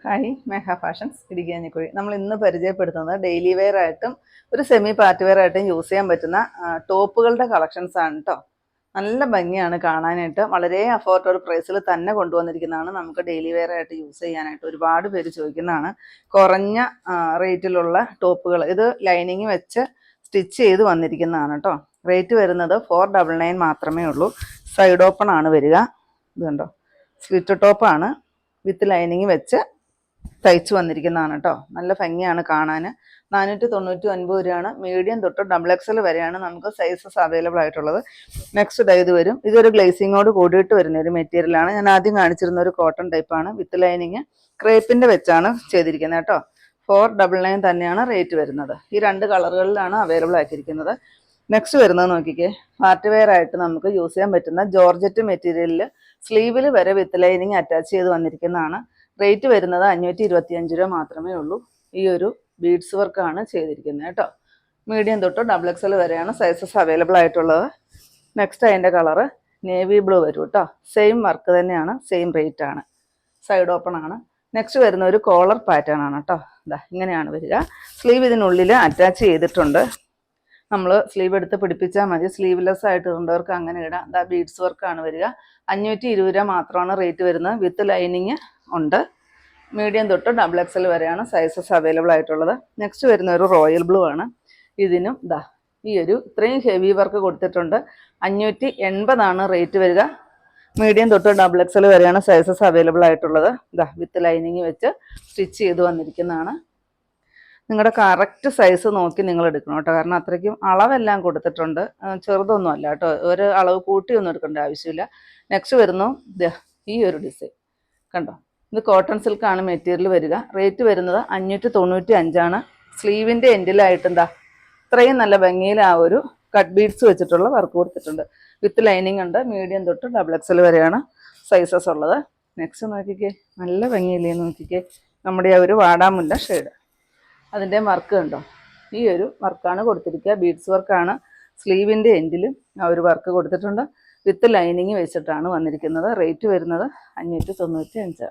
Hi മേഘ fashions ഇടുക്കിയാഞ്ഞിക്കുഴി. നമ്മൾ ഇന്ന് പരിചയപ്പെടുത്തുന്നത് ഡെയിലി വെയർ ആയിട്ടും ഒരു സെമി പാർട്ടി വെയർ ആയിട്ടും യൂസ് ചെയ്യാൻ പറ്റുന്ന ടോപ്പുകളുടെ കളക്ഷൻസ് ആണ് കേട്ടോ. നല്ല ഭംഗിയാണ് കാണാനായിട്ട്. വളരെ അഫോർഡബിൾ പ്രൈസിൽ തന്നെ കൊണ്ടുവന്നിരിക്കുന്നതാണ്. നമുക്ക് ഡെയിലി വെയർ ആയിട്ട് യൂസ് ചെയ്യാനായിട്ട് ഒരുപാട് പേര് ചോദിക്കുന്നതാണ്. കുറഞ്ഞ റേറ്റിലുള്ള ടോപ്പുകൾ. ഇത് ലൈനിങ് വെച്ച് സ്റ്റിച്ച് ചെയ്ത് വന്നിരിക്കുന്നതാണ് കേട്ടോ. റേറ്റ് വരുന്നത് 499 മാത്രമേ ഉള്ളൂ. സൈഡ് ഓപ്പൺ ആണ് വരിക. ഇത് കണ്ടോ, സ്ലിറ്റ് ടോപ്പാണ് വിത്ത് ലൈനിങ് വെച്ച് തയ്ച്ച് വന്നിരിക്കുന്നതാണ് കേട്ടോ. നല്ല ഭംഗിയാണ് കാണാൻ. 499 രൂപയാണ്. മീഡിയം തൊട്ട് ഡബിൾ എക്സൽ വരെയാണ് നമുക്ക് സൈസസ് അവൈലബിൾ ആയിട്ടുള്ളത്. നെക്സ്റ്റ് ഇത് വരും. ഇതൊരു ഗ്ലേസിങ്ങോട് കൂടിയിട്ട് വരുന്ന ഒരു മെറ്റീരിയലാണ്. ഞാൻ ആദ്യം കാണിച്ചിരുന്ന ഒരു കോട്ടൺ ടൈപ്പാണ്. വിത്ത് ലൈനിങ് ക്രേപ്പിൻ്റെ വെച്ചാണ് ചെയ്തിരിക്കുന്നത് കേട്ടോ. 499 തന്നെയാണ് റേറ്റ് വരുന്നത്. ഈ രണ്ട് കളറുകളിലാണ് അവൈലബിൾ ആക്കിയിരിക്കുന്നത്. നെക്സ്റ്റ് വരുന്നത് നോക്കിക്കേ, പാർട്ടി വെയർ ആയിട്ട് നമുക്ക് യൂസ് ചെയ്യാൻ പറ്റുന്ന ജോർജറ്റ് മെറ്റീരിയലിൽ സ്ലീവിൽ വരെ വിത്ത് ലൈനിങ് അറ്റാച്ച് ചെയ്ത് വന്നിരിക്കുന്നതാണ്. റേറ്റ് വരുന്നത് 525 രൂപ മാത്രമേ ഉള്ളൂ. ഈ ഒരു ബീഡ്സ് വർക്കാണ് ചെയ്തിരിക്കുന്നത് കേട്ടോ. മീഡിയം തൊട്ട് ഡബിൾ എക്സൽ വരെയാണ് സൈസസ് അവൈലബിൾ ആയിട്ടുള്ളത്. നെക്സ്റ്റ് അതിൻ്റെ കളറ് നേവി ബ്ലൂ വരും കേട്ടോ. സെയിം വർക്ക് തന്നെയാണ്, സെയിം റേറ്റ് ആണ്. സൈഡ് ഓപ്പൺ ആണ്. നെക്സ്റ്റ് വരുന്ന ഒരു കോളർ പാറ്റേൺ ആണ് കേട്ടോ. ഇതാ ഇങ്ങനെയാണ് വരിക. സ്ലീവ് ഇതിനുള്ളിൽ അറ്റാച്ച് ചെയ്തിട്ടുണ്ട്. നമ്മൾ സ്ലീവ് എടുത്ത് പിടിപ്പിച്ചാൽ മതി. സ്ലീവ്ലെസ് ആയിട്ട് ഇടേണ്ടവർക്ക് അങ്ങനെ ഇടാം. ഇതാ ബീഡ്സ് വർക്കാണ് വരിക. 520 രൂപ മാത്രമാണ് റേറ്റ് വരുന്നത്. വിത്ത് ലൈനിങ് ഉണ്ട്. മീഡിയം തൊട്ട് ഡബിൾ എക്സൽ വരെയാണ് സൈസസ് അവൈലബിൾ ആയിട്ടുള്ളത്. നെക്സ്റ്റ് വരുന്ന ഒരു റോയൽ ബ്ലൂ ആണ്. ഇതിനും ഇതാ ഈ ഒരു ഇത്രയും ഹെവി വർക്ക് കൊടുത്തിട്ടുണ്ട്. 580 റേറ്റ് വരിക. മീഡിയം തൊട്ട് ഡബിൾ എക്സൽ വരെയാണ് സൈസസ് അവൈലബിൾ ആയിട്ടുള്ളത്. ഇതാ വിത്ത് ലൈനിങ് വെച്ച് സ്റ്റിച്ച് ചെയ്ത് വന്നിരിക്കുന്നതാണ്. നിങ്ങളുടെ കറക്റ്റ് സൈസ് നോക്കി നിങ്ങൾ എടുക്കണം കേട്ടോ. കാരണം അത്രയ്ക്കും അളവെല്ലാം കൊടുത്തിട്ടുണ്ട്. ചെറുതൊന്നും അല്ല കേട്ടോ. ഒരു അളവ് കൂട്ടിയൊന്നും എടുക്കേണ്ട ആവശ്യമില്ല. നെക്സ്റ്റ് വരുന്നു ഈ ഒരു ഡിസൈൻ കണ്ടോ. ഇത് കോട്ടൺ സിൽക്കാണ് മെറ്റീരിയൽ വരിക. റേറ്റ് വരുന്നത് 595. സ്ലീവിൻ്റെ എൻഡിലായിട്ട് ഇത്രയും നല്ല ഭംഗിയിൽ ആ ഒരു കട്ട് ബീഡ്സ് വെച്ചിട്ടുള്ള വർക്ക് കൊടുത്തിട്ടുണ്ട്. വിത്ത് ലൈനിങ് ഉണ്ട്. മീഡിയം തൊട്ട് ഡബിൾ എക്സൽ വരെയാണ് സൈസസ് ഉള്ളത്. നെക്സ്റ്റ് നോക്കിക്കേ, നല്ല ഭംഗിയില്ലേ നോക്കിക്കേ. നമ്മുടെ ആ ഒരു വാടാമുല്ല ഷെയ്ഡ്, അതിൻ്റെ വർക്ക് കണ്ടോ. ഈ ഒരു വർക്കാണ് കൊടുത്തിരിക്കുക. ബീഡ്സ് വർക്കാണ്. സ്ലീവിൻ്റെ എൻഡിലും ആ ഒരു വർക്ക് കൊടുത്തിട്ടുണ്ട്. വിത്ത് ലൈനിങ് വെച്ചിട്ടാണ് വന്നിരിക്കുന്നത്. റേറ്റ് വരുന്നത് 595.